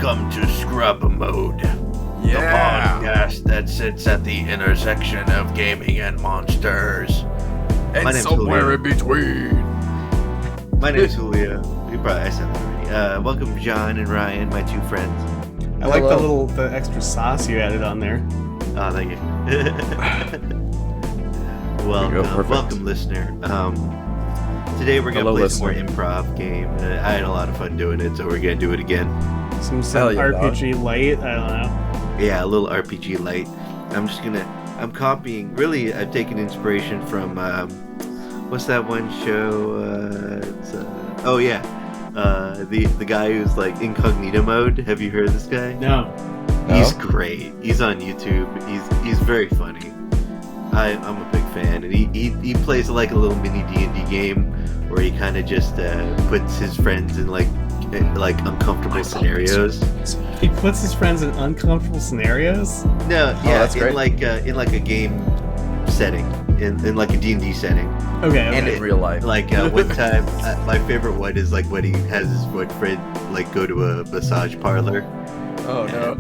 Welcome to Scrub Mode, the podcast that sits at the intersection of gaming and monsters. And somewhere in between. My name's Julio. I said that already. Welcome, John and Ryan, my two friends. I like the extra sauce you added on there. Oh, thank you. Welcome, listener. Today we're gonna play some more improv game. I had a lot of fun doing it, so we're gonna do it again. Some RPG light. I don't know. Yeah, a little RPG light. I'm copying. Really, I've taken inspiration from what's that one show? The guy who's like incognito mode. Have you heard of this guy? No. He's great. He's on YouTube. He's very funny. I'm a big fan, and he plays like a little mini DnD game where he kind of just puts his friends in like uncomfortable scenarios. He puts his friends in uncomfortable scenarios? No, yeah, that's great. in like a game setting, in like a D&D setting. Okay. And in real life. Like one time, my favorite one is like when he has his one friend like go to a massage parlor. Oh no.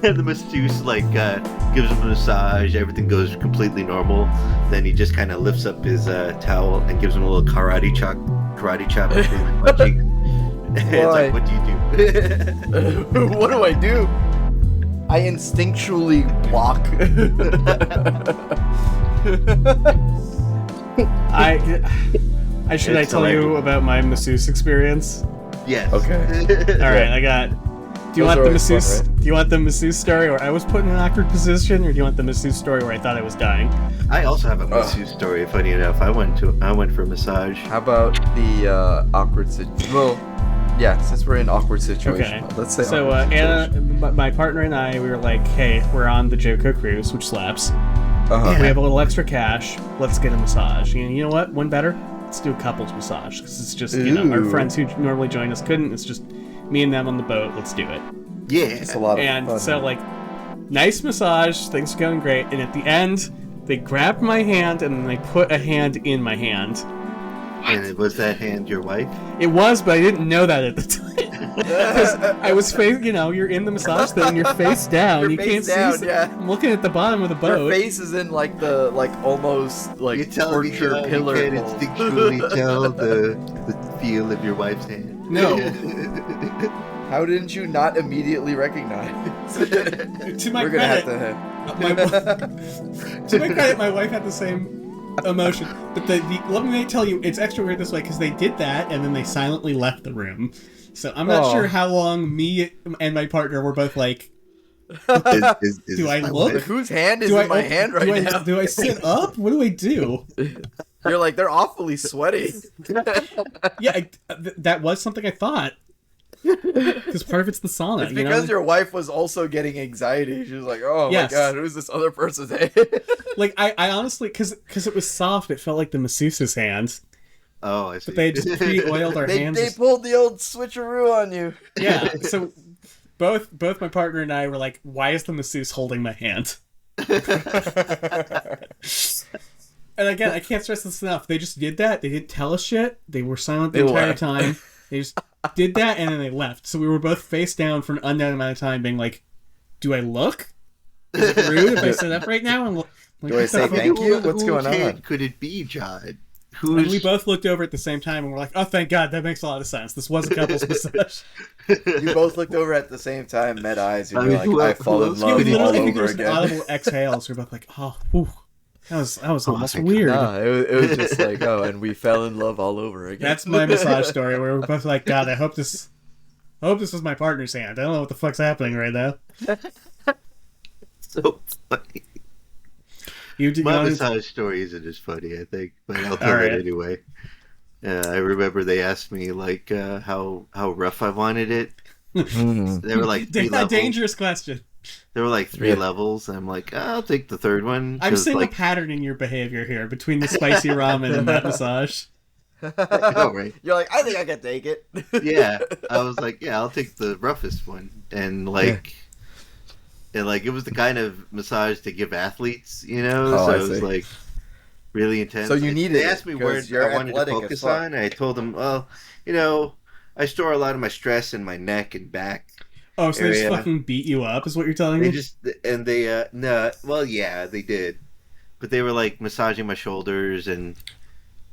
And the masseuse gives him a massage, everything goes completely normal. Then he just kind of lifts up his towel and gives him a little karate chop between the punching. It's like, what do you do? What do I do? I instinctually block. I tell you about my masseuse experience? Yes. Okay. All right, Do you want the masseuse? Fun, right? Do you want the masseuse story where I was put in an awkward position, or do you want the masseuse story where I thought I was dying? I also have a masseuse story. Funny enough, I went for a massage. How about the awkward situation? Well, yeah, since we're in awkward situation, Okay. let's say. So Anna, my partner and I, we were like, "Hey, we're on the Joko cruise, which slaps. Uh-huh. We have a little extra cash. Let's get a massage. And you know what? One better. Let's do a couples massage because it's just our friends who normally join us couldn't. It's just me and them on the boat. Let's do it. Yeah, It's a lot of fun. And so nice massage. Things are going great. And at the end, they grabbed my hand and they put a hand in my hand. And was that hand your wife? It was, but I didn't know that at the time. Because I was you're in the massage thing, you're face down. You're you face can't see. down, yeah. I'm looking at the bottom of the Your boat. face is in almost You're telling me torture pillar. you can't instinctually tell the feel of your wife's hand. No. How didn't you not immediately recognize? To my We're gonna credit, have to my credit, my wife had the same emotion. But let me tell you, it's extra weird this way because they did that and then they silently left the room. So I'm not sure how long me and my partner were both like, do I look? Whose hand is in my hand right now? Do I sit up? What do I do? You're like, they're awfully sweaty. Yeah, that was something I thought. Because part of it's the sauna. It's because your wife was also getting anxiety. She was like, oh Yes. my god, who's this other person's hand? I honestly, because it was soft, it felt like the masseuse's hand. Oh, I see. But they just pre-oiled our hands. They pulled the old switcheroo on you. Yeah, so both my partner and I were like, why is the masseuse holding my hand? And again, I can't stress this enough. They just did that. They didn't tell us shit. They were silent the entire time. They just did that and then they left. So we were both face down for an unknown amount of time being like, do I look? Is it rude if I sit up right now? And Do I say thank you? What's going on? Could it be, John? And we both looked over at the same time and we're like, oh, thank God, that makes a lot of sense. This was a couple's massage. You both looked over at the same time, met eyes, and you're like, I fall in love Literally, all I think over there was again. an audible exhales. We're both like, oh, whew. That was almost weird. No, it was just like, oh, and we fell in love all over again. That's my massage story where we're both like, God, I hope this was my partner's hand. I don't know what the fuck's happening right now. So funny. My massage story isn't as funny, I think, but I'll tell it anyway. I remember they asked me how rough I wanted it. They were like 3 levels. Dangerous question. There were like 3 levels. I'm like, I'll take the 3rd one. I'm seeing a pattern in your behavior here between the spicy ramen and that massage. Right. You're like, I think I can take it. Yeah, I was like, yeah, I'll take the roughest one, and it was the kind of massage to give athletes, so it was like really intense. So you needed. They asked me where I wanted to focus on. I told them, well, I store a lot of my stress in my neck and back Oh, so they just area. fucking beat you up, is what you're telling They me? just and they no, well, yeah, they did, but they were like massaging my shoulders and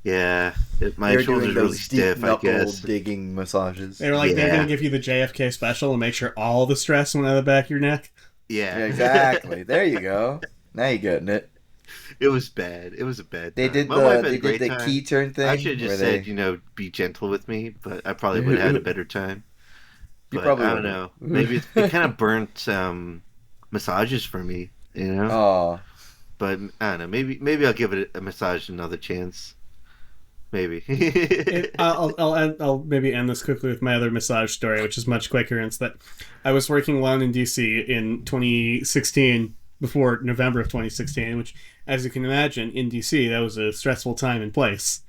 yeah, my They're shoulders doing really those deep stiff. I knuckle guess. digging massages. They were like, they're Yeah. gonna give you the JFK special and make sure all the stress went out of the back of your neck. Yeah, Yeah, exactly. There you go. Now you're getting it. It was bad. It was a bad. They Time. did My wife had the a great time. key turn thing. I should have just where said, be gentle with me, but I probably would have had a better time. You But probably I don't would've. know. Maybe it kind of burnt massages for me, Oh, But I don't know. Maybe I'll give it a massage another chance. Maybe. I'll maybe end this quickly with my other massage story, which is much quicker. And it's that I was working alone in DC in 2016, before November of 2016, which, as you can imagine, in DC, that was a stressful time and place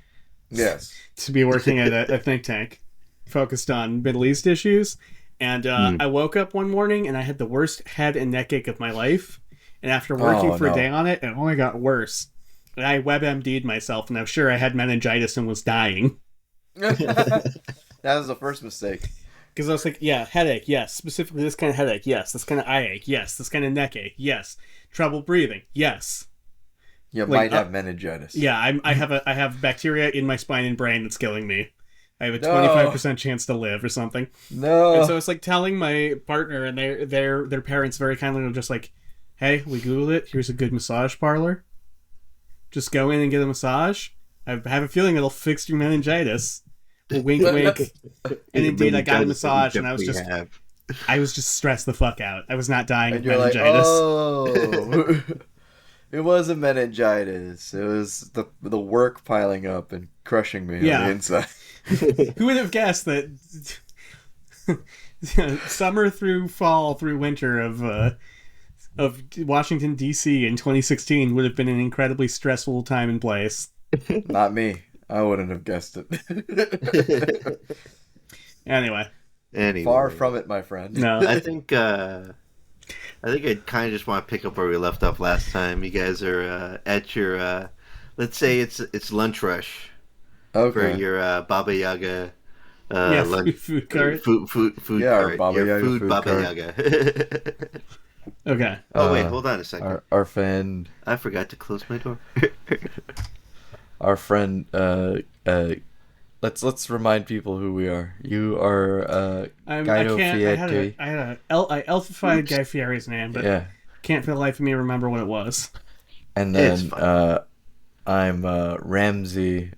yes. to be working at a think tank focused on Middle East issues. And I woke up one morning and I had the worst head and neck ache of my life. And after working for a day on it only got worse. And I WebMD'd myself, and I'm sure I had meningitis and was dying. That was the first mistake. Because I was like, yeah, headache, yes. Specifically this kind of headache, yes. This kind of eye ache, yes. This kind of neck ache, yes. Trouble breathing, yes. You might have meningitis. Yeah, I have bacteria in my spine and brain that's killing me. I have a 25% chance to live or something. No. And so it's like telling my partner and their parents very kindly were just like, hey, we Googled it. Here's a good massage parlor. Just go in and get a massage. I have a feeling it'll fix your meningitis. Wink, wink. And indeed, I got a massage, and I was just stressed the fuck out. I was not dying of meningitis. Like, oh, it wasn't meningitis. It was the work piling up and crushing me on the inside. Who would have guessed that summer through fall through winter of Washington, D.C. in 2016 would have been an incredibly stressful time and place. Not me. I wouldn't have guessed it. Anyway. Far from it, my friend. No. I think I kind of just want to pick up where we left off last time. You guys are at your, let's say it's lunch rush for your Baba Yaga lunch, food cart. Food cart. Baba Yaga food Baba cart. Yaga. Okay. Oh wait, hold on a second. Our friend. I forgot to close my door. Our friend. Let's remind people who we are. You are Guido Fieri. I alphafied Guy Fieri's name, but can't for the life of me remember what it was. And then I'm Ramsey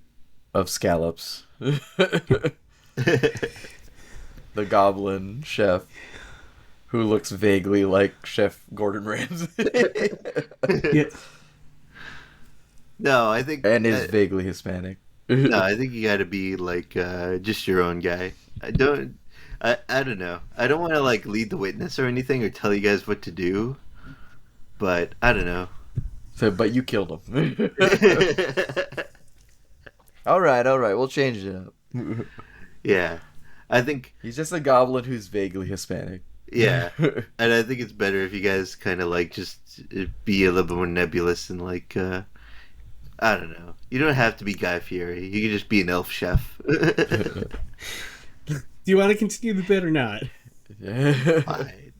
of Scallops, the Goblin chef, who looks vaguely like Chef Gordon Ramsay. Yeah. No, I think and is vaguely Hispanic. No, I think you got to be like just your own guy. I don't know. I don't want to like lead the witness or anything or tell you guys what to do, but I don't know. So, but you killed him. All right. We'll change it up. Yeah, I think he's just a goblin who's vaguely Hispanic. Yeah, and I think it's better if you guys kind of like just be a little bit more nebulous and like I don't know. You don't have to be Guy Fieri. You can just be an elf chef. Do you want to continue the bit or not? Fine.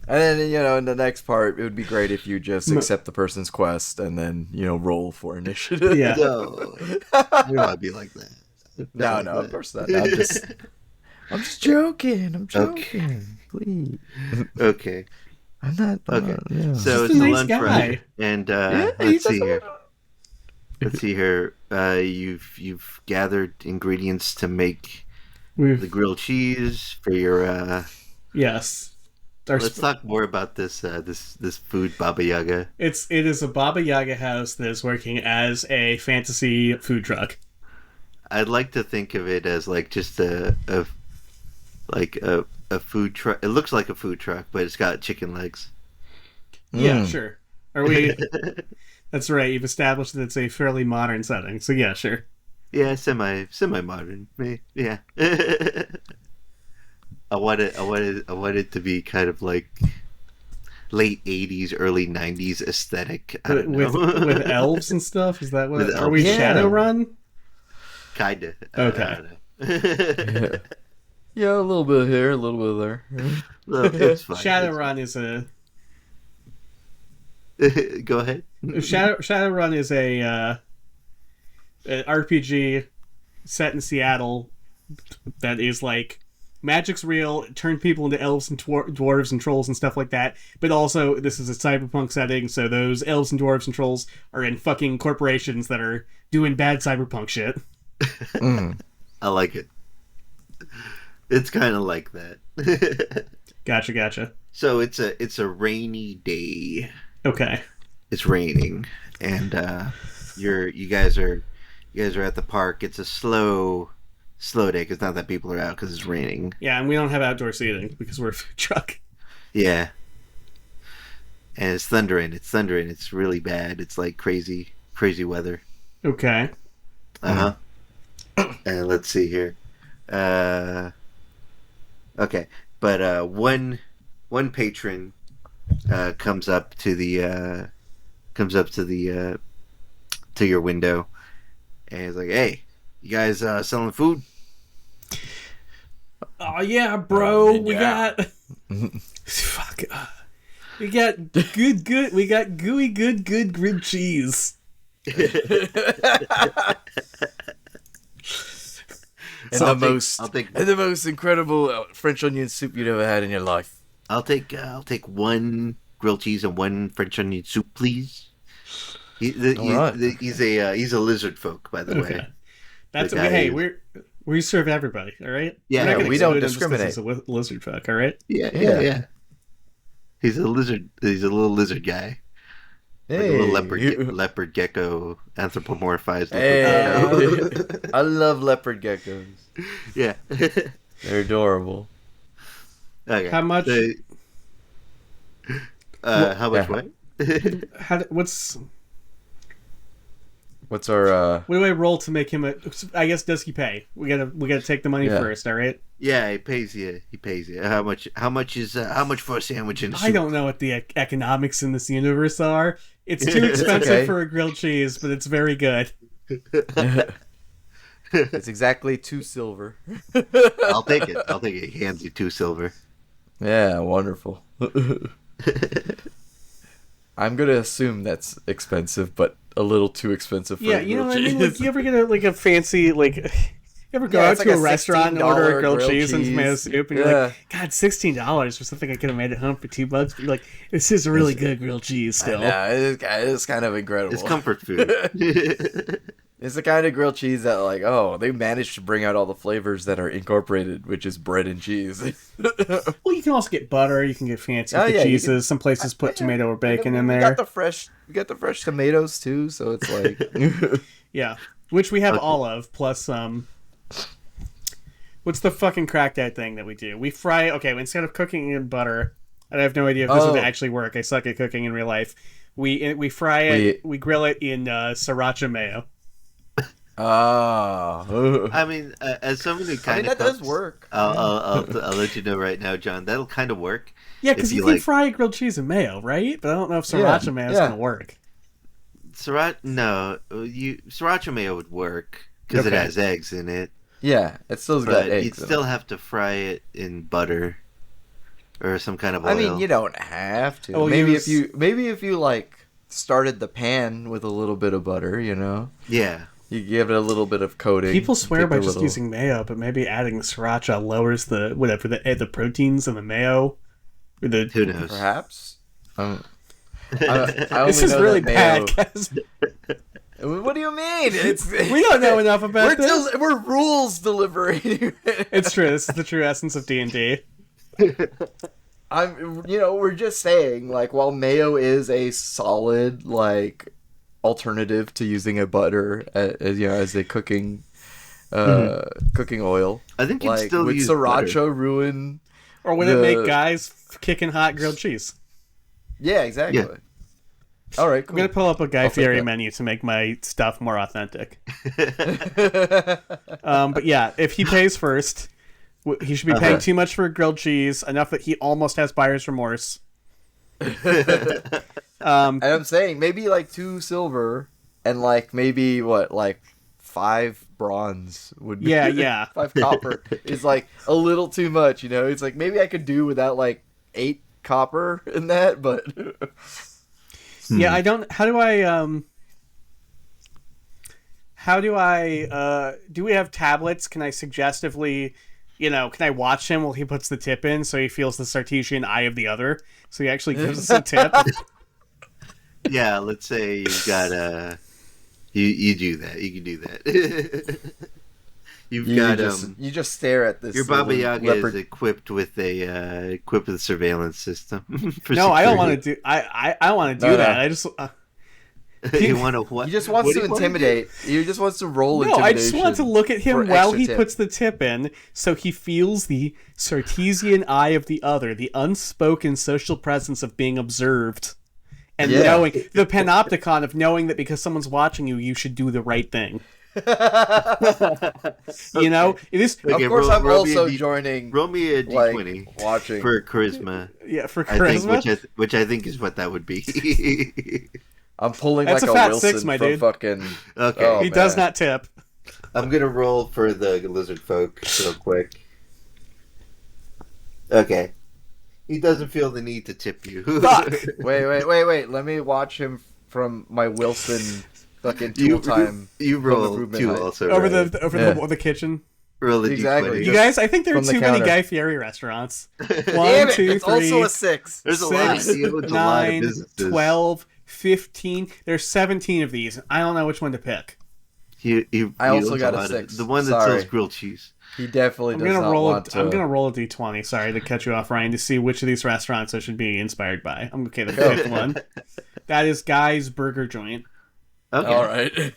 And then, in the next part, it would be great if you just accept the person's quest and then, roll for initiative. Yeah. No, you don't want to be like that. No, of course not. I'm just joking. Okay. Please. Okay. I'm not. Okay. Yeah. So He's it's a the nice lunch guy. run, and let's see here. Let's see here. You've gathered ingredients to make the grilled cheese for your. Yes. Let's talk more about this this food Baba Yaga. It is a Baba Yaga house that is working as a fantasy food truck. I'd like to think of it as like just a food truck. It looks like a food truck, but it's got chicken legs. Yeah, sure. Are we? That's right. You've established that it's a fairly modern setting, so yeah, sure. Yeah, semi modern. Yeah. I want it to be kind of like late 80s, early 90s aesthetic. I don't know. With elves and stuff. Is that what? With Are we elves. Shadowrun? Kinda. Okay. Yeah. Yeah, a little bit here, a little bit there. Look, it's fine. Shadowrun is a Go ahead. Shadowrun is an RPG set in Seattle that is like magic's real, turn people into elves and dwarves and trolls and stuff like that. But also, this is a cyberpunk setting, so those elves and dwarves and trolls are in fucking corporations that are doing bad cyberpunk shit. I like it. It's kind of like that. Gotcha. So it's a rainy day. Okay. It's raining, and you guys are at the park. It's a slow day because not that people are out because it's raining. Yeah, and we don't have outdoor seating because we're a food truck. Yeah. And it's thundering. It's really bad. It's like crazy weather. Okay. And let's see here. Okay, but one patron comes up to your window, and he's like, "Hey, you guys selling food?" Oh yeah, bro. We got fuck. We got good. We got gooey good grilled cheese. And the most incredible French onion soup you've ever had in your life. I'll take one grilled cheese and one French onion soup, please. He's a lizard folk, by the way. That's okay. We serve everybody. All right. Yeah, we don't discriminate. He's a lizard folk. All right. Yeah. He's a lizard. He's a little lizard guy. Hey, like a little leopard gecko anthropomorphized. Hey, I love leopard geckos. Yeah, they're adorable. Okay. How much? How much? What? What's our? What do I roll to make him a? I guess does he pay? We gotta take the money first. All right. Yeah, he pays you. How much? How much for a sandwich and a soup? I don't know what the economics in this universe are. It's too expensive for a grilled cheese, but it's very good. It's exactly 2 silver. I'll take it. He hands you 2 silver. Yeah, wonderful. I'm gonna assume that's expensive, but a little too expensive for a grilled cheese. Like, you ever get a fancy you ever go out to a restaurant and order a grilled cheese and tomato soup, and you're like, God, $16 for something I could have made at home for $2, but you're like, this is a really good grilled cheese still. Yeah, it's kind of incredible. It's comfort food. It's the kind of grilled cheese that, like, they managed to bring out all the flavors that are incorporated, which is bread and cheese. Well, you can also get butter. You can get fancy cheeses. Some places put tomato or bacon in there. We got the fresh tomatoes too, so it's like yeah, which we have all of. Plus, what's the fucking cracked out thing that we do? We fry. Okay, instead of cooking in butter, and I have no idea if this would actually work. I suck at cooking in real life. We fry it. We grill it in sriracha mayo. I mean, as somebody who kind of that does work. I'll let you know right now, John. That'll kind of work. Yeah, because you can fry grilled cheese in mayo, right? But I don't know if sriracha mayo is gonna work. Sriracha mayo would work because it has eggs in it. Yeah, it still's got eggs. You'd still have to fry it in butter or some kind of oil. I mean, you don't have to. Maybe if you like started the pan with a little bit of butter, you know. Yeah. You give it a little bit of coating. People swear by just using mayo, but maybe adding the sriracha lowers the proteins in the mayo. Who knows? Perhaps. This is really bad. What do you mean? We don't know enough about this. We're rules delivering. It's true. This is the true essence of D&D. We're just saying, like, while mayo is a solid, like, alternative to using a butter as a cooking oil. I think you'd still use sriracha butter. ruin, or would it make guys kicking hot grilled cheese? Yeah, exactly. Yeah. All right, cool. I'm gonna pull up a Guy Fieri menu to make my stuff more authentic. But yeah, if he pays first, he should be paying too much for grilled cheese, enough that he almost has buyer's remorse. And I'm saying maybe like 2 silver and like maybe 5 bronze would be. Yeah. 5 copper is like a little too much, you know. It's like maybe I could do without like 8 copper in that, but Yeah, I don't. How do I? Do we have tablets? Can I suggestively, can I watch him while he puts the tip in so he feels the Sartesian eye of the other, so he actually gives us a tip? Yeah, let's say you got you do that. You can do that. you just stare at this. Your Baba Yaga leopard. is equipped with a surveillance system. No, I don't want to do. I don't want to do that. No. I just. You want to what? He just wants to intimidate. He just wants to roll No, intimidation. I just want to look at him for while extra he tip. puts the tip in, so he feels the Sartesian eye of the other, the unspoken social presence of being observed, and knowing the panopticon of knowing that because someone's watching you, you should do the right thing. You know, it is. Okay, of course, I'm roll me a also D- joining. Roll me a d20 Like, watching. for charisma. Yeah, for I think, charisma. which I think is what that would be. I'm pulling That's like a a fat Wilson 6, my from dude. fucking. Okay. Oh, He does man. not tip. I'm gonna roll for the lizard folk real quick. Okay. He doesn't feel the need to tip you. Fuck. Wait. Let me watch him from my Wilson fucking tool time. You roll improvement 2 height. also. Over right? the kitchen. roll a Exactly. You d20. guys, I think there are From the too many counter. Guy Fieri restaurants. 1, Damn it, 2, it's 3, also a 6. There's a lot. 6, He owns a lot of 9, businesses. 12, 15. There's 17 of these. I don't know which one to pick. He I also owns got a lot of- 6. The one that Sorry. sells grilled cheese. He definitely I'm does gonna not roll. want to. I'm gonna roll a d20. Sorry to cut you off, Ryan. To see which of these restaurants I should be inspired by. I'm okay. The fifth one. That is Guy's Burger Joint. Okay. All right.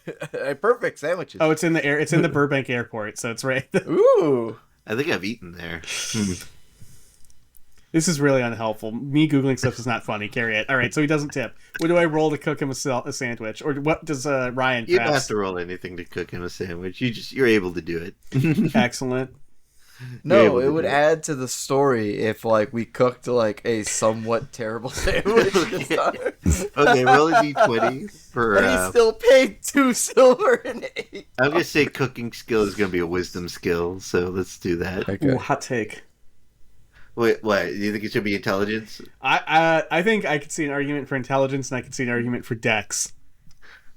Perfect sandwiches. Oh, it's in the air. It's in the Burbank Airport, so it's right. Ooh. I think I've eaten there. This is really unhelpful. Me googling stuff is not funny. Carry it. All right, so he doesn't tip. What do I roll to cook him a sandwich, or what does Ryan? You don't have Perhaps? to roll anything to cook him a sandwich. You're able to do it. Excellent. No, able it to would do it. add to the story if like we cooked like a somewhat terrible sandwich. This time. Okay, roll a d20 for. And he still paid 2 silver and 8. I'm gonna say cooking skill is gonna be a wisdom skill, so let's do that. Okay. Ooh, hot take. Wait, what? Do you think it should be intelligence I think I could see an argument for intelligence, and I could see an argument for dex.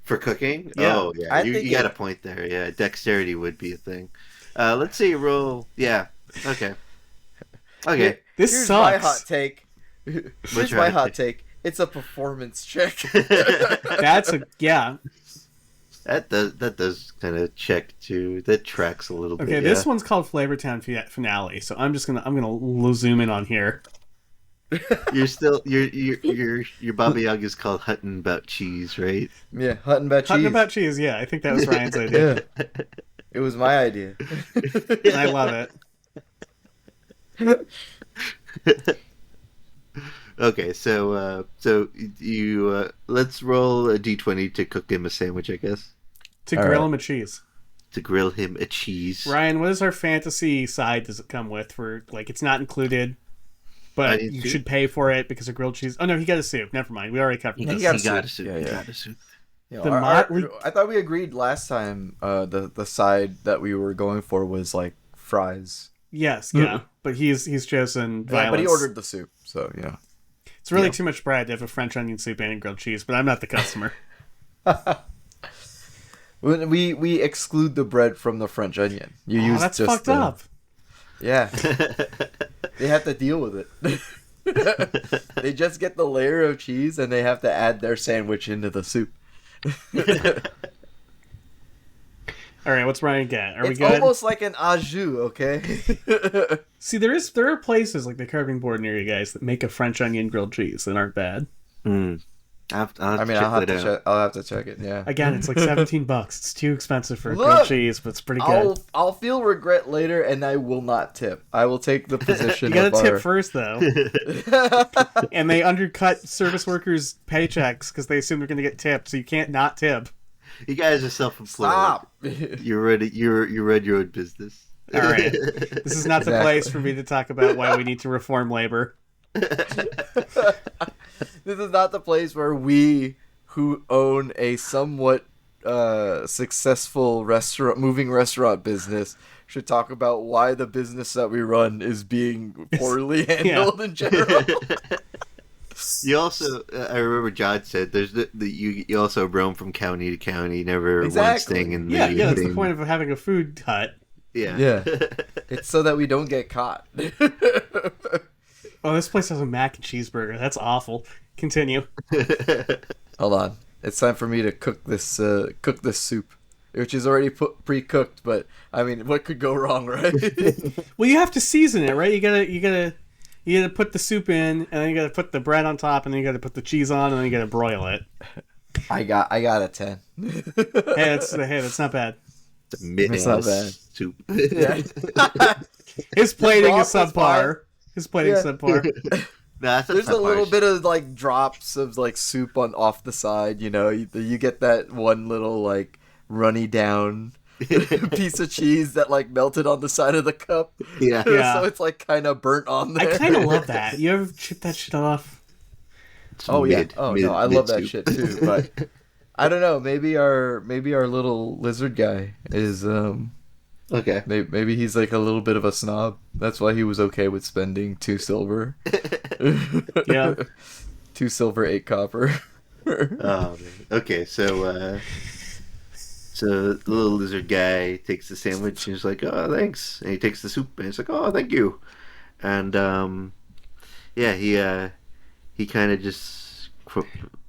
for cooking? Yeah. Oh, yeah. I You think got it- a point there. Yeah, dexterity would be a thing. Let's say you roll. Yeah. Okay. Okay. This Here's sucks. my hot take. Here's your my hot hot take. It's a performance check. That's a yeah. That does kind of check too. That tracks a little bit. Okay, this one's called Flavortown Finale, so I'm gonna zoom in on here. You're still your Baba Yaga is called Hutton About Cheese, right? Yeah, Hutton About Cheese. Talking about cheese, yeah, I think that was Ryan's idea. Yeah. It was my idea. And I love it. Okay, so you let's roll a d20 to cook him a sandwich, I guess. To All grill right. him a cheese. To grill him a cheese. Ryan, what is our fantasy side does it come with for like it's not included, I but need you soup. should pay for it because of grilled cheese? Oh no, he got a soup. Never mind. We already covered He this. got a got a soup. soup. Yeah, He yeah. got a soup. You know, The I thought we agreed last time the side that we were going for was like fries. Yes, yeah. But he's chosen violence. Yeah, but he ordered the soup, so yeah. It's really too much bread to have a French onion soup and grilled cheese, but I'm not the customer. When we exclude the bread from the French onion. You Oh, use that's just fucked the- up. Yeah. They have to deal with it. They just get the layer of cheese and they have to add their sandwich into the soup. All right, what's Ryan get? Are we It's good? almost like an au jus, okay? See, there are places like the carving board near you guys that make a French onion grilled cheese that aren't bad. I'll have I mean, check I'll have that to out. check. I'll have to check it. Yeah. Again, it's like $17. It's too expensive for Look! grilled cheese, but it's pretty good. I'll feel regret later, and I will not tip. I will take the position. You gotta of tip our... first, though. And they undercut service workers' paychecks because they assume they're gonna get tipped, so you can't not tip. You guys are self-employed. Stop. You run your own business. All right. This is not the Exactly. place for me to talk about why we need to reform labor. This is not the place where we, who own a somewhat successful moving restaurant business should talk about why the business that we run is being poorly handled in general. You also, I remember John said, there's you also roam from county to county, never one staying in the that's the point of having a food hut. Yeah. It's so that we don't get caught. Oh, this place has a mac and cheeseburger. That's awful. Continue. Hold on. It's time for me to cook this soup, which is already pre-cooked. But I mean, what could go wrong, right? Well, you have to season it, right? You gotta put the soup in, and then you gotta put the bread on top, and then you gotta put the cheese on, and then you gotta broil it. I got a 10. Hey, that's not bad. It's not bad. Soup. Yeah. His plating is subpar. His plating is subpar. There's a little bit of like drops of like soup off the side. You know, you get that one little like runny down piece of cheese that like melted on the side of the cup. Yeah. So it's like kind of burnt on there. I kind of love that. You ever chip that shit off? No, I love that shit too. But I don't know. Maybe our little lizard guy is okay. Maybe he's like a little bit of a snob. That's why he was okay with spending 2 silver. Yeah. 2 silver, 8 copper. Oh man. Okay, so the little lizard guy takes the sandwich and he's like, "Oh, thanks." And he takes the soup and he's like, "Oh, thank you." And he kind of just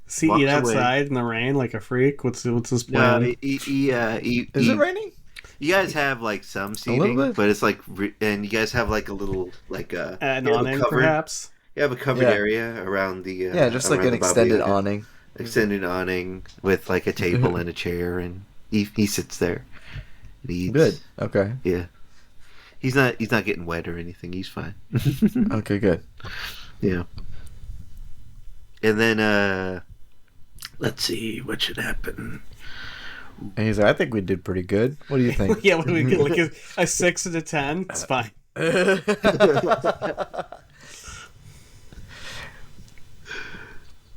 See, eat outside in the rain like a freak. What's his plan? Is it raining? You guys have like some seating, but it's like, and you guys have like a little like an awning, perhaps. You have a covered area around the just like an extended awning. Extended awning with like a table and a chair, and he sits there. And he eats. Good. Okay. Yeah. He's not getting wet or anything. He's fine. Okay. Good. Yeah. And then let's see what should happen. And he's like, I think we did pretty good. What do you think? Yeah, what do we get? Like a 6 and a 10? It's fine.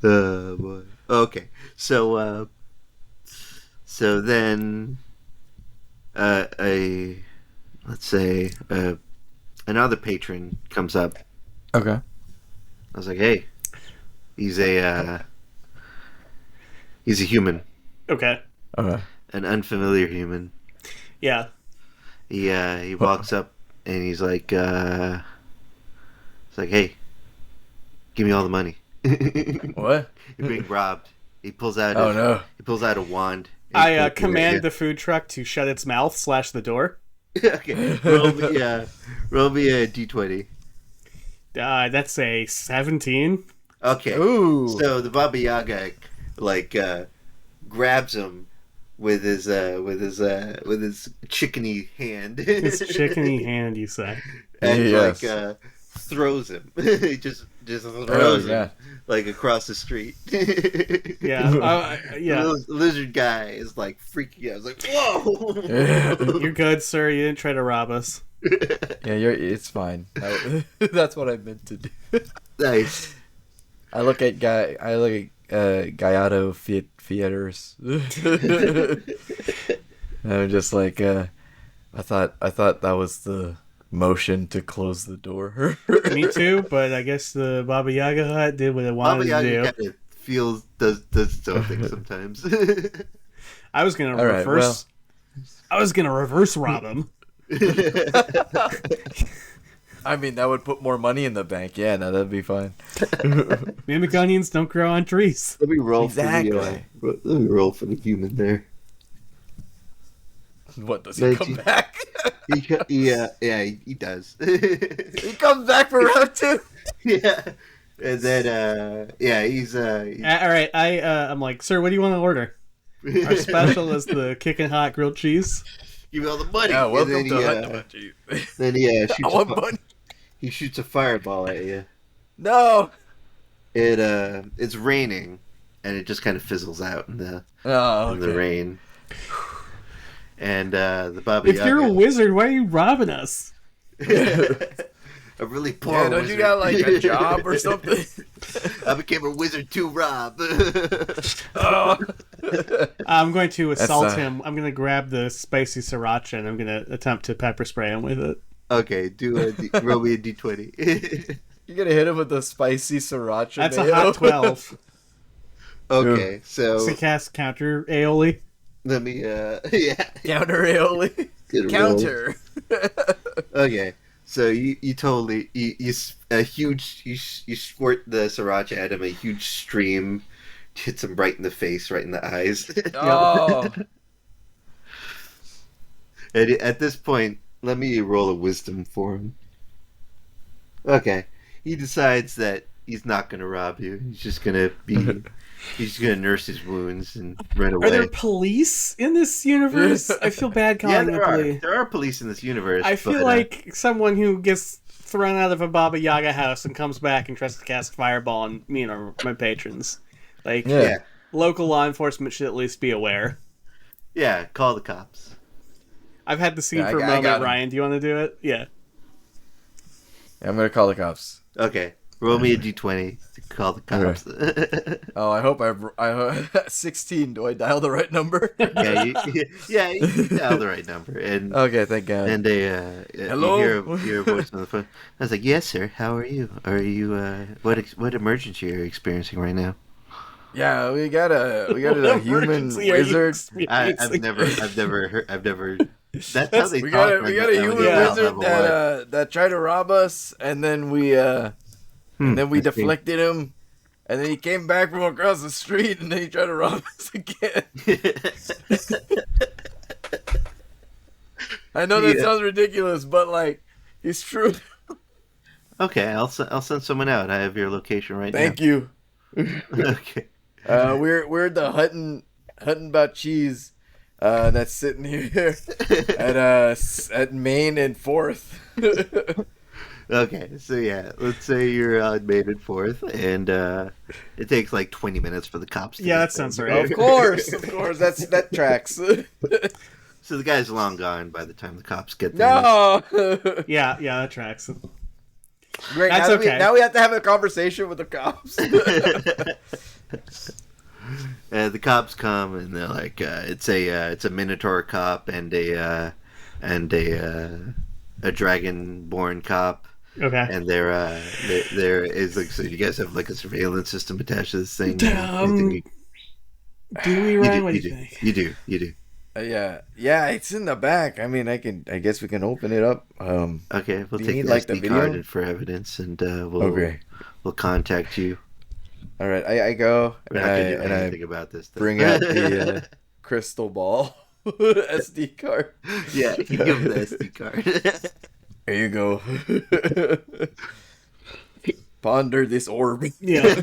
Boy. Okay. So then another patron comes up. Okay. I was like, "Hey, he's a human." Okay. An unfamiliar human. Yeah. He walks up and he's like, "Hey, give me all the money." What? You're being robbed. He pulls out. He pulls out a wand. I command the food truck to shut its mouth / the door. Okay. Roll me a d20. That's a 17. Okay. Ooh. So the Baba Yaga grabs him with his chickeny hand. His chickeny hand, you say? And throws him. He just throws him like across the street. Yeah. The lizard guy is like freaking out. It's like, whoa! You're good, sir. You didn't try to rob us. Yeah, it's fine. That's what I meant to do. Nice. I look at Gallardo theaters. And I'm just like, I thought that was the motion to close the door. Me too, but I guess the Baba Yaga hut did what it wanted to do. Kind of does its own thing sometimes. I was gonna reverse. I was gonna reverse rob him. I mean, that would put more money in the bank. Yeah, no, that'd be fine. Mimic onions don't grow on trees. Let me roll exactly. Let me roll for the human there. What, does he come back? He does. He comes back for round 2. Yeah, and then he's all right. I'm like, sir, what do you want to order? Our special is the kicking hot grilled cheese. Give me all the money. Yeah, welcome and then to Then he shoots. money. He shoots a fireball at you. No. It's raining, and it just kind of fizzles out in the rain. And the Baba Yaga. If you're a wizard, why are you robbing us? a really poor Yeah, don't wizard. you got like a job or something? I became a wizard too, Rob. Oh. I'm going to assault him. I'm going to grab the spicy sriracha and I'm going to attempt to pepper spray him with it. Okay, roll me a d20. You're gonna hit him with the spicy siracha. That's mayo? a hot 12. Okay, so Does he cast counter aioli? let me Counter aioli. Good Counter. Okay, so you totally you squirt the sriracha at him, a huge stream hits him right in the face, right in the eyes. Oh. And at this point, let me roll a wisdom for him. Okay, he decides that he's not going to rob you. He's just going to he's going to nurse his wounds and run away. Are there police in this universe? I feel bad calling there the are. police. There are police in this universe. I feel like someone who gets thrown out of a Baba Yaga house and comes back and tries to cast fireball on me and my patrons. Like, Yeah. Local law enforcement should at least be aware. Yeah, call the cops. I've had the scene Yeah, for a I got moment, him. Ryan. Do you want to do it? Yeah. I'm gonna call the cops. Okay, roll me a d20 to call the cops. Oh, I hope I 16. Do I dial the right number? Yeah, you dialed the right number, and Okay, thank God. and they Hello? you hear a voice on the phone. I was like, "Yes, sir. How are you? Are you what emergency are you experiencing right now?" Yeah, we got a human emergency are you wizard. experiencing? I've never. That's how they We talk. got a human Yeah. wizard that tried to rob us, and then we deflected him, and then he came back from across the street, and then he tried to rob us again. I know that sounds ridiculous, but like, it's true. Okay, I'll send someone out. I have your location right Thank you. now. Okay. We're the Hutton about cheese. That's sitting here at Main and 4th. Okay, so yeah, let's say you're on Main and 4th, and it takes like 20 minutes for the cops to Yeah, get that sounds there. right. Of course, that tracks. So the guy's long gone by the time the cops get there. No. Yeah, that tracks. Great. That's okay. Now we have to have a conversation with the cops. The cops come and they're like, it's a Minotaur cop and a dragonborn cop, Okay. and there is like, so you guys have like a surveillance system attached to this thing. Do we, Ryan? What do you think? You do. Yeah, it's in the back. I mean, I guess we can open it up. Okay, we'll Do you take need, the like, SD the video? card in for evidence, and Okay. we'll contact you. All right, I go We're and not gonna do I anything about this. Though. bring out the crystal ball SD card. Yeah, you give him the SD card. Here you go. Ponder this orb. Yeah.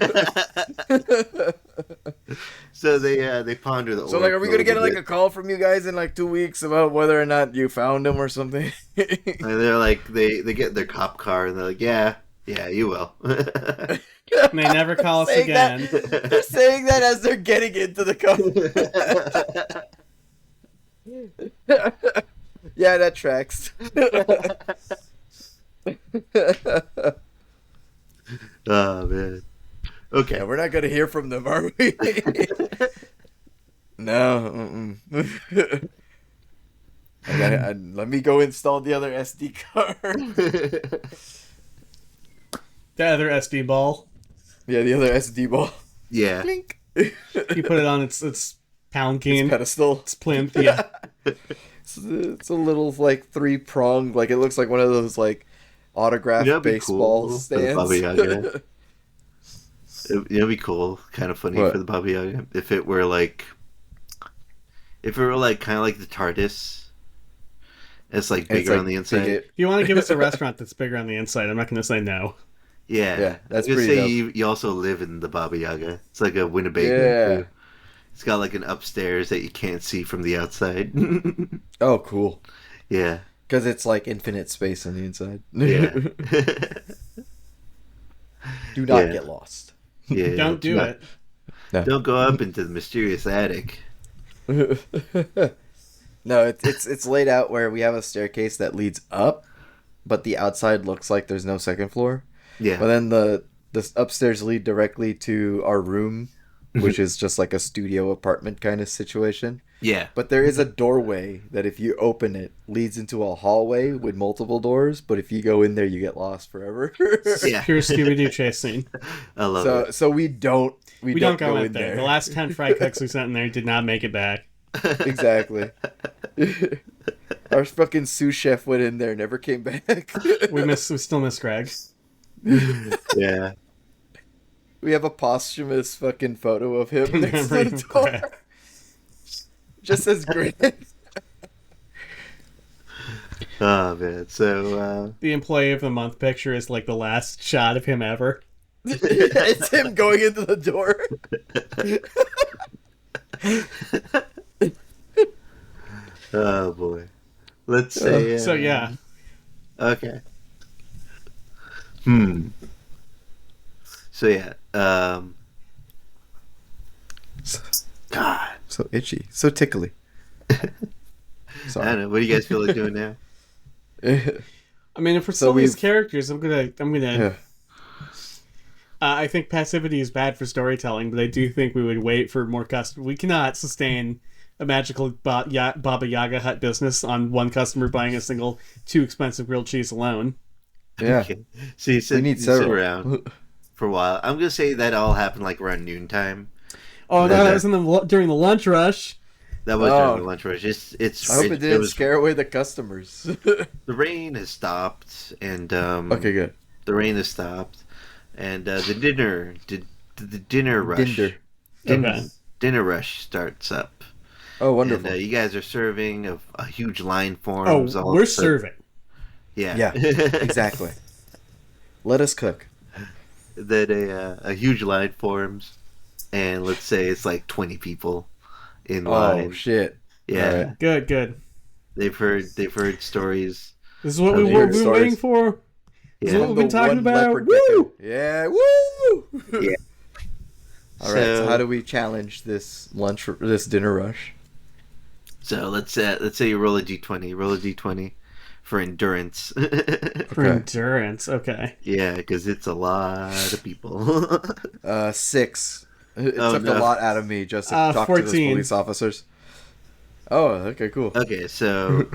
So they ponder the. So like, are we gonna get like a bit. call from you guys in like 2 weeks about whether or not you found him or something? And they're like they get their cop car and they're like, yeah, you will. May never call us Saying again. They're saying that as they're getting into the car. Yeah, that tracks. Oh man. Okay. Yeah, we're not gonna hear from them, are we? No. Let me go install the other SD card. The other SD ball. Yeah, the other SD ball. Yeah. Blink. You put it on its pound cane. Pedestal. It's plinth. Yeah. It's a little like 3-pronged, like it looks like one of those like autographed That'd be baseball cool for the Baba stands. Yaga. It'd be cool, kind of funny What? for the Baba Yaga if it were like kind of like the TARDIS. It's like bigger like on the inside. big- If you want to give us a restaurant that's bigger on the inside, I'm not going to say no. Yeah, Yeah, that's I was gonna pretty say you also live in the Baba Yaga. It's like a Winnebago. Yeah. Too. It's got like an upstairs that you can't see from the outside. Oh, cool. Yeah, Because it's like infinite space on the inside. yeah, Do not Yeah. get lost. Don't yeah. do it. Don't go up into the mysterious attic. No, it's laid out where we have a staircase that leads up, but the outside looks like there's no second floor. Yeah. But then the upstairs lead directly to our room, which is just like a studio apartment kind of situation. Yeah. But there is a doorway that if you open it leads into a hallway with multiple doors, but if you go in there you get lost forever. Yeah. Pure Scooby-Doo chase scene. I love it. So we don't go in there. The last 10 fry cooks we sent in there did not make it back. Exactly. Our fucking sous chef went in there, never came back. We still miss Greg. Yeah. We have a posthumous fucking photo of him next to the Remembering door. Greg. Just as great. Oh man. So The employee of the month picture is like the last shot of him ever. It's him going into the door. oh boy. Let's say So yeah. Okay. So yeah. God. So itchy. So tickly. I Sorry. don't know. What do you guys feel like doing now? I mean, for So some of these we've- characters, I'm gonna. Yeah. I think passivity is bad for storytelling, but I do think we would wait for more customers. We cannot sustain a magical Baba Yaga hut business on one customer buying a single too expensive grilled cheese alone. Yeah. Okay. So you We need sit, sit several. around for a while. I'm gonna say that all happened like around noontime. Oh, no, Yeah. that was during the lunch rush. That was Oh. during the lunch rush. I hope it didn't was, scare away the customers. the rain has stopped, and Okay, good. the rain has stopped, and the dinner rush. Dinder. Dinner rush starts up. Oh, wonderful. And you guys are serving. A huge line Oh, forms. all we're of a sudden. serving. Yeah. Yeah, exactly. Let us cook. That a huge line forms, and let's say it's like 20 people in line. Oh shit! Yeah, Alright. Good. they've heard stories. This is what Have we've you heard been stories? waiting for. This is Yeah. what we've been The talking one about. leopard Woo! gecko. Yeah, woo! Yeah. All right. So So- how do we challenge this dinner rush? So let's say you roll a d20. Roll a d20 for endurance. For endurance, okay. Yeah, because it's a lot of people. 6. It Oh, took no. a lot out of me just to talk to those 14. police officers. Oh, okay, cool. Okay, so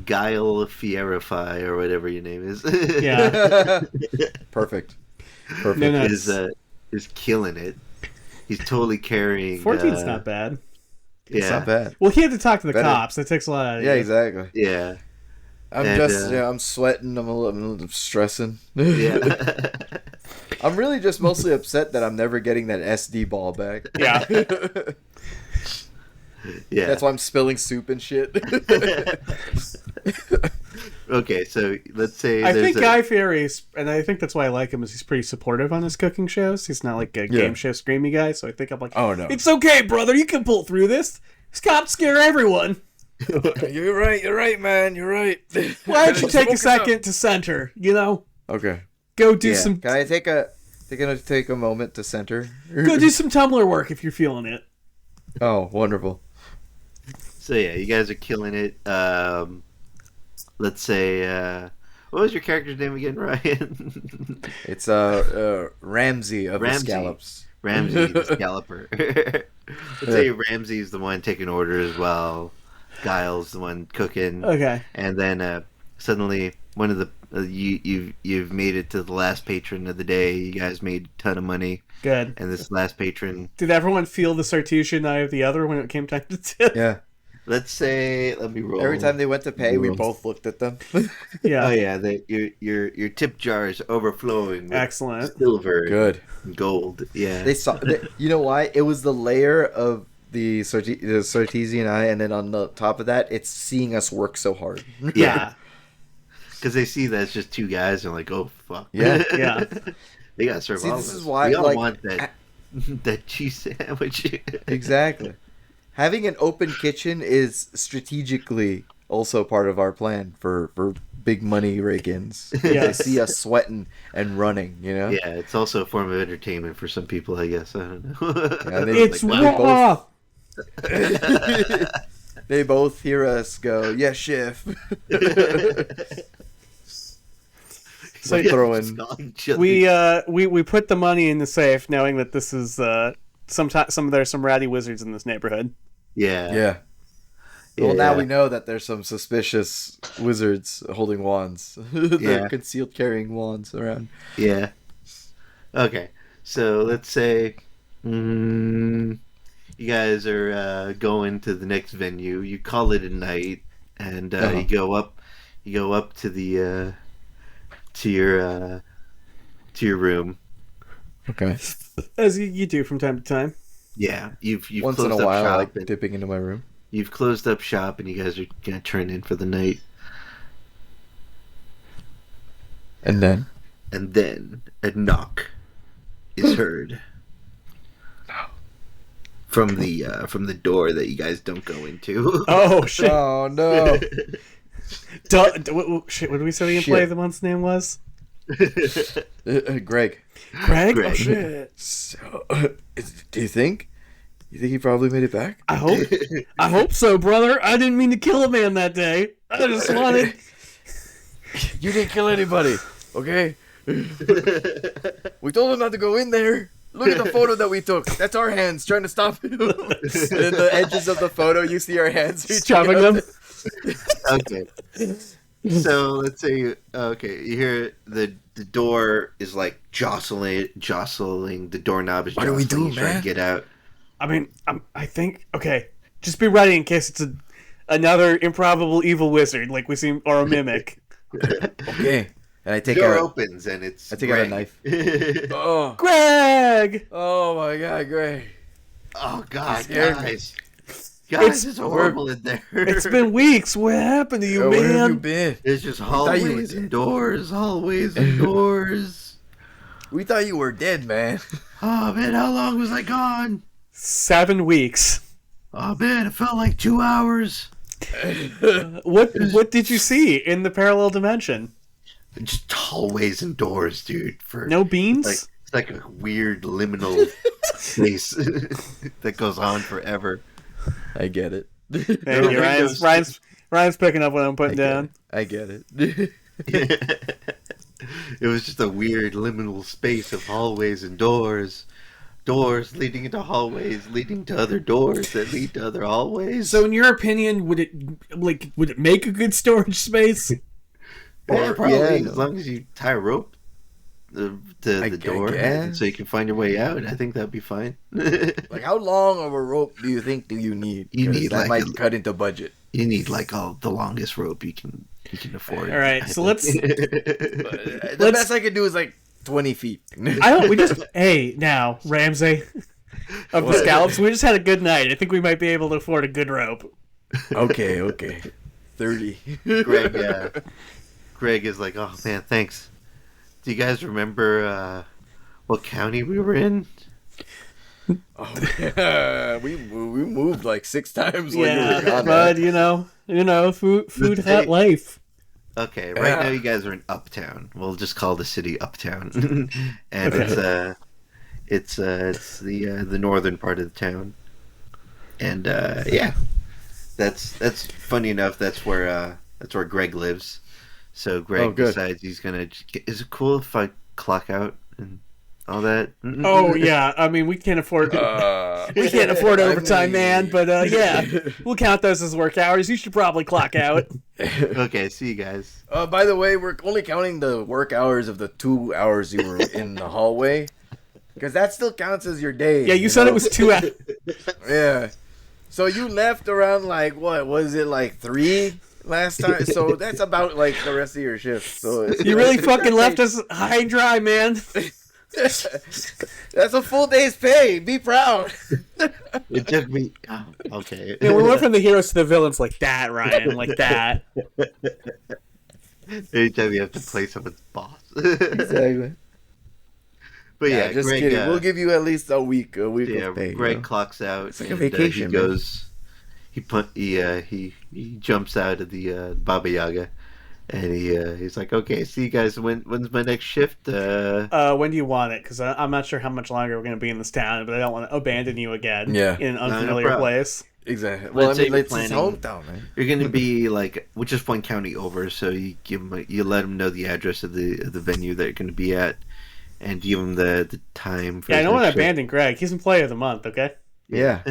Guile Fierify or whatever your name is. Yeah. Perfect. No, no, is killing it. He's totally carrying. 14's not bad. It's not bad. Well, he had to talk to the Better. cops. That takes a lot out of Yeah, you. exactly. Yeah. I'm And, I'm sweating. I'm a little stressing. Yeah. I'm really just mostly upset that I'm never getting that SD ball back. Yeah. Yeah. That's why I'm spilling soup and shit. Okay, so let's say I there's think a, Guy Fieri's, and I think that's why I like him, is he's pretty supportive on his cooking shows. He's not like a game show screamy guy, so I think I'm like, Oh, no. it's okay, brother, you can pull through this. These cops scare everyone. You're right, man. You're right. Why don't you take a second to center, you know? Okay. Go do Yeah. some Can I take a moment to center? go do some Tumblr work if you're feeling it. Oh, wonderful. So yeah, you guys are killing it. Let's say what was your character's name again, Ryan? It's Ramsey of Ramsey. the Scallops. Ramsey, the scalloper. Let's say Ramsey's the one taking orders while Guile's the one cooking. Okay. And then suddenly one of the you've made it to the last patron of the day. You guys made a ton of money, Good. and this last patron. Did everyone feel the Sartesian eye of the other when it came time to tip? Yeah. Let's say, let me roll. Every time they went to pay, we Roll. both looked at them. Yeah. Oh yeah, your tip jar is overflowing with Excellent. silver, Good. and gold. Yeah, They saw. You know why? It was the layer of the Sartesian eye, and then on the top of that, it's seeing us work so hard. Yeah. because they see that it's just two guys and like, oh fuck, Yeah. Yeah. they gotta serve See, all this of is us. why, we all like, want that that cheese sandwich. Exactly. Having an open kitchen is strategically also part of our plan for big money rake-ins. Yes. They see us sweating and running, you know? Yeah, it's also a form of entertainment for some people, I guess. I don't know. Yeah, they- It's like, raw. They both hear us go, yes, chef. So We're throwing. we put the money in the safe, knowing that this is there's some ratty wizards in this neighborhood. Yeah. Well, now we know that there's some suspicious wizards holding wands. They're concealed carrying wands around. Yeah. Okay. So let's say you guys are going to the next venue. You call it a night, and you go up to the to your room. Okay. As you do from time to time. Yeah, you've once closed in a up while, shop I like dipping into my room. You've closed up shop, and you guys are gonna turn in for the night. And then a knock is heard from the door that you guys don't go into. Oh shit! Oh no! Shit! What did we say the employee of the month's name was? Greg. Greg? Oh shit! So, do you think? You think he probably made it back? I hope so, brother. I didn't mean to kill a man that day. I just wanted. You didn't kill anybody, okay? We told him not to go in there. Look at the photo that we took. That's our hands trying to stop him. And in the edges of the photo, you see our hands shoving them. Okay. So let's say you hear the door is like jostling. The doorknob is jostling. What do we do, trying man? to get out. I mean, I think just be ready in case it's another improbable evil wizard like we see, or a mimic. Okay. And I take door out. opens and it's. I take out a knife. Oh, Greg! Oh my God, Greg! Oh God, scared guys, it's horrible in there. It's been weeks. What happened to you, man? Where have you been? It's just hallways and doors. We thought you were dead, man. Oh man, how long was I gone? 7 weeks. Oh man, it felt like 2 hours. What did you see in the parallel dimension? Just hallways and doors, dude. No beans? It's like a weird liminal space that goes on forever. I get it. Hey, Ryan's picking up what I'm putting down. I get it. It was just a weird liminal space of hallways and doors. Doors leading into hallways, leading to other doors that lead to other hallways. So, in your opinion, would it make a good storage space? Yeah, probably. As long as you tie a rope to the door, so you can find your way out. I think that'd be fine. Like, how long of a rope do you think you need? You need that might cut into budget. You need the longest rope you can afford. All right, so let's. The best I could do is like 20 feet. Hey, now Ramsey of the Scallops, we just had a good night. I think we might be able to afford a good rope. Okay. 30. Greg is like, oh man, thanks. Do you guys remember what county we were in? Oh, yeah. We moved like 6 times. Yeah, but you know, food hot life. Okay, right now you guys are in Uptown. We'll just call the city Uptown, and it's the northern part of the town, and that's funny enough. That's where Greg lives. So Greg decides he's gonna. Is it cool if I clock out and all that? Oh yeah, I mean we can't afford overtime, man. But yeah, we'll count those as work hours. You should probably clock out. Okay, see you guys. By the way, we're only counting the work hours of the 2 hours you were in the hallway, because that still counts as your day. Yeah, you said it was 2 hours. Yeah, so you left around like what was it, like 3? Last time, so that's about like the rest of your shift. So you really fucking left us high and dry, man. That's a full day's pay. Be proud. It took me. Oh, okay. Yeah, we went from the heroes to the villains like that, Ryan, like that. Anytime you have to play someone's boss. Exactly. But yeah, just Greg, kidding. We'll give you at least a week of pay. Greg clocks out. It's like a vacation. He goes. He jumps out of the Baba Yaga, and he's like, "Okay, see you guys. When's my next shift? When do you want it? Because I'm not sure how much longer we're going to be in this town, but I don't want to abandon you again in an unfamiliar place." Exactly. Well, Let's I say mean, you're it's his planning- hometown, man. You're gonna be like, just one county over, so you you let them know the address of the venue that you're gonna be at, and give them the time. For Yeah, I don't want to next shift. abandon Greg. He's in Player of the Month, okay? Yeah.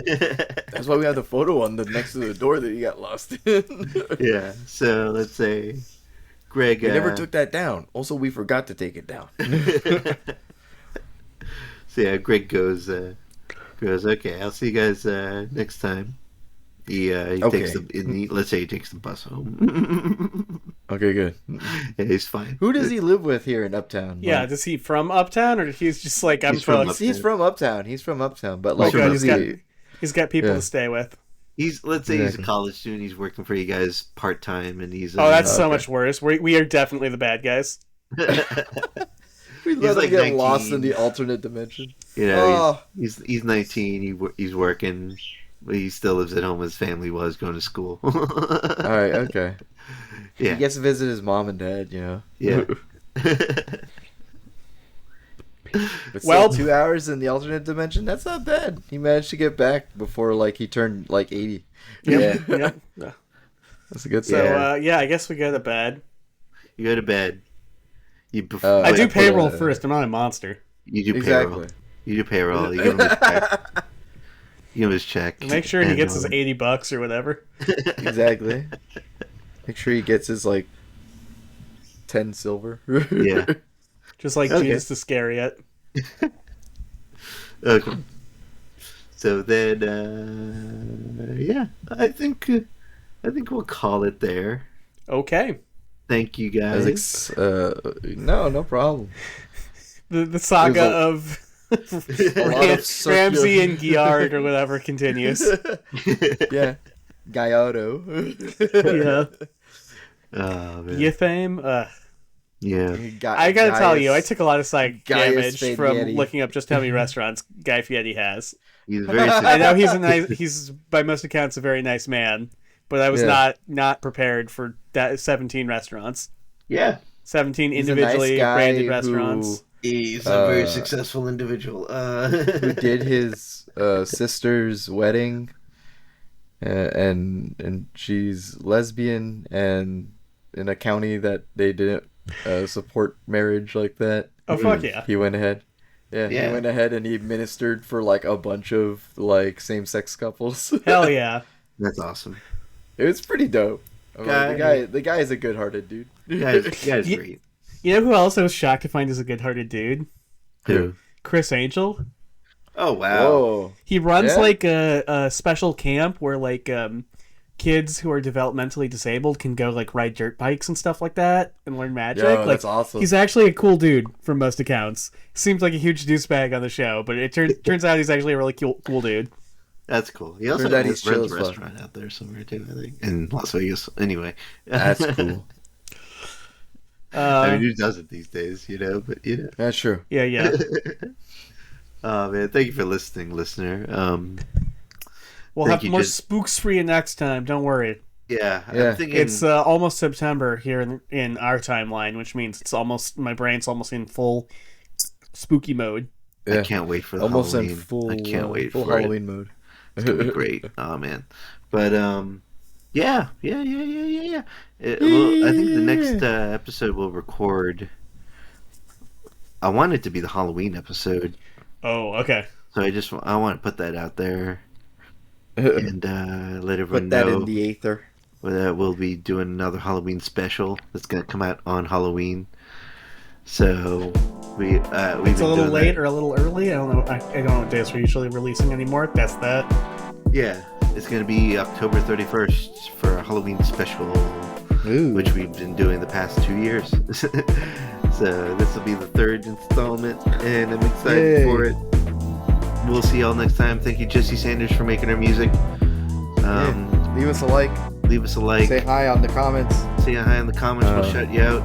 That's why we have the photo on the next to the door that you got lost in. Yeah. So let's say, Greg. We never took that down. Also, we forgot to take it down. So yeah, Greg goes. Okay, I'll see you guys next time. He takes let's say he takes the bus home. Okay, good. Yeah, he's fine. Who does he live with here in Uptown? Yeah, Like, is he from Uptown, or he's just like, I'm He's from fucked? he's from Uptown. He's from Uptown, but like, Okay, who's he? He's got people Yeah. to stay with. Let's say he's a Exactly. college student. He's working for you guys part time, and he's. Oh, that's so Okay. much worse. We are definitely the bad guys. We He's let him like get lost 19. in the alternate dimension. You know, Oh. he's 19. He's working. But he still lives at home. His family was going to school. All right, okay. Yeah. He gets to visit his mom and dad, you know. Yeah. But Well- still, 2 hours in the alternate dimension, that's not bad. He managed to get back before like he turned like 80. Yeah, Yep. that's a good So sign. yeah, I guess we go to bed. You go to bed. You I do put payroll a- first. I'm not a monster. You do Exactly. payroll. You do payroll. You give him his check. You give him his check. Make sure he and, gets his $80 or whatever. Exactly. Make sure he gets his like 10 silver. Yeah. Just like Okay. Jesus Iscariot. Okay. So then, yeah, I think we'll call it there. Okay. Thank you I was guys. no problem. The saga There's of A lot of socio- Ramsey and Giard or whatever continues. Yeah. Gallardo. Yeah. Oh man. Yithame. Yeah. I gotta tell you, I took a lot of psych Gaius damage from Fieri. looking up just how many restaurants Guy Fieri has. He's very. I know he's by most accounts a very nice man, but I was Yeah. not prepared for that 17 restaurants. Yeah. 17 He's a individually nice guy branded who- restaurants. He's a very Uh, successful individual. Who did his sister's wedding, and she's lesbian, and in a county that they didn't support marriage like that. Oh fuck yeah! He went ahead. Yeah, Yeah. he went ahead and he ministered for like a bunch of like same-sex couples. Hell yeah! That's awesome. It was pretty dope. I mean, Guy- the guy is a good-hearted dude. Guy's Ye- great. You know who else I was shocked to find is a good-hearted dude? Who? Chris Angel. Oh wow. Whoa. He runs Yeah? like a special camp where like kids who are developmentally disabled can go like ride dirt bikes and stuff like that and learn magic. Yo, like that's awesome. he's actually a cool dude from most accounts. Seems like a huge douchebag on the show, but it turns out he's actually a really cool dude. That's cool. He also Heard that runs he's chill a as fuck. restaurant out there somewhere too, I think, in Las Vegas. Anyway, That's cool. I mean, who does it these days? You know, but you know. That's true. Yeah. Oh man, thank you for listening, listener. We'll Thank have you, more just- spooks for you next time. Don't worry. Yeah, Yeah. I'm thinking. It's almost September here in our timeline, which means it's almost my brain's almost in full spooky mode. Yeah. I can't wait for the Almost Halloween. in full. I can't wait full for Halloween it. mode. It's gonna be great. Oh man, but yeah. Well, I think the next episode we'll record. I want it to be the Halloween episode, Oh, okay. so I want to put that out there and let everyone Put that know in the aether. that we'll be doing another Halloween special that's gonna come out on Halloween. So we've It's been a little doing late that. or a little early. I don't know. I don't know what days we're usually releasing anymore. That's that. Yeah, it's gonna be October 31st for a Halloween special, Ooh. which we've been doing the past 2 years. So this will be the third installment, and I'm excited Yay. for it. We'll see y'all next time. Thank you, Jesse Sanders, for making our music. Leave us a like. Leave us a like. Say hi on the comments. Say hi in the comments. We'll shut you out.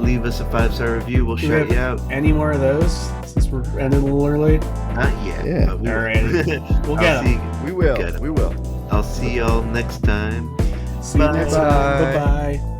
Leave us a 5-star review. We'll Do we shut have you out. any more of those since we're ending a little early? Not yet. Yeah. But we will. Alright. We'll get 'em. We will. Get 'em. We will. I'll see y'all next time. See you next time. Bye. Bye bye.